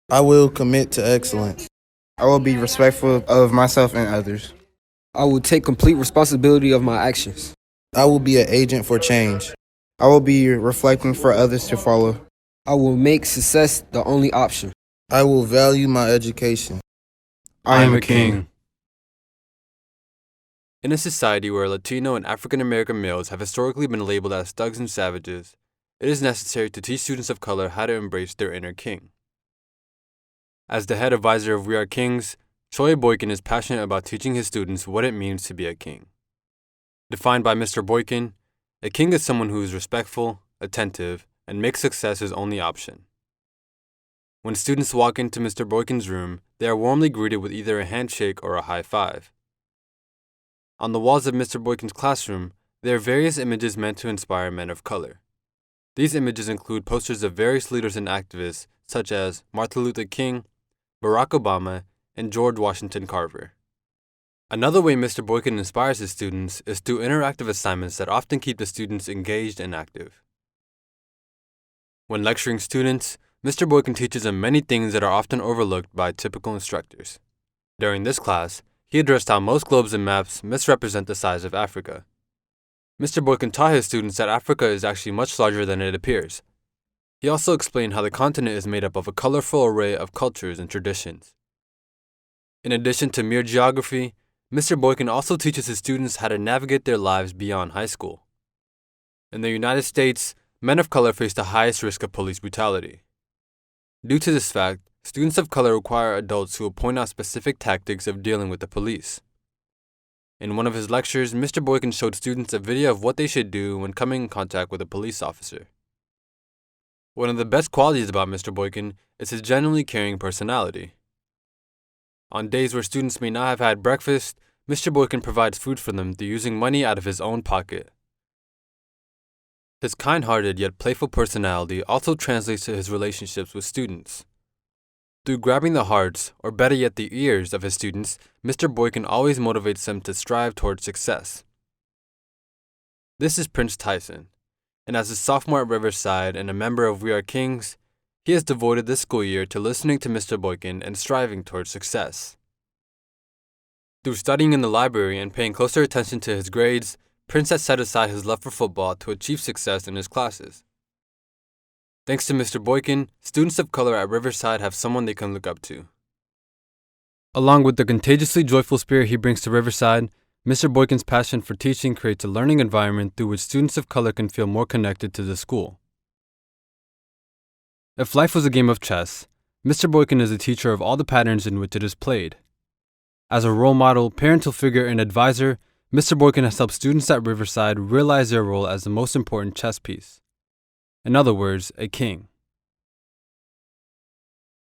I will commit to excellence. I will be respectful of myself and others. I will take complete responsibility of my actions. I will be an agent for change. I will be reflecting for others to follow. I will make success the only option. I will value my education. I am a king. In a society where Latino and African American males have historically been labeled as thugs and savages, it is necessary to teach students of color how to embrace their inner king. As the head advisor of We Are Kings, Troy Boykin is passionate about teaching his students what it means to be a king. Defined by Mr. Boykin, a king is someone who is respectful, attentive, and makes success his only option. When students walk into Mr. Boykin's room, they are warmly greeted with either a handshake or a high five. On the walls of Mr. Boykin's classroom, there are various images meant to inspire men of color. These images include posters of various leaders and activists such as Martin Luther King, Barack Obama, and George Washington Carver. Another way Mr. Boykin inspires his students is through interactive assignments that often keep the students engaged and active. When lecturing students, Mr. Boykin teaches them many things that are often overlooked by typical instructors. During this class, he addressed how most globes and maps misrepresent the size of Africa. Mr. Boykin taught his students that Africa is actually much larger than it appears. He also explained how the continent is made up of a colorful array of cultures and traditions. In addition to mere geography, Mr. Boykin also teaches his students how to navigate their lives beyond high school. In the United States, men of color face the highest risk of police brutality. Due to this fact, students of color require adults who will point out specific tactics of dealing with the police. In one of his lectures, Mr. Boykin showed students a video of what they should do when coming in contact with a police officer. One of the best qualities about Mr. Boykin is his genuinely caring personality. On days where students may not have had breakfast, Mr. Boykin provides food for them through using money out of his own pocket. His kind-hearted yet playful personality also translates to his relationships with students. Through grabbing the hearts, or better yet the ears, of his students, Mr. Boykin always motivates them to strive towards success. This is Prince Tyson, and as a sophomore at Riverside and a member of We Are Kings, he has devoted this school year to listening to Mr. Boykin and striving towards success. Through studying in the library and paying closer attention to his grades, Prince has set aside his love for football to achieve success in his classes. Thanks to Mr. Boykin, students of color at Riverside have someone they can look up to. Along with the contagiously joyful spirit he brings to Riverside, Mr. Boykin's passion for teaching creates a learning environment through which students of color can feel more connected to the school. If life was a game of chess, Mr. Boykin is a teacher of all the patterns in which it is played. As a role model, parental figure, and advisor, Mr. Boykin has helped students at Riverside realize their role as the most important chess piece. In other words, a king.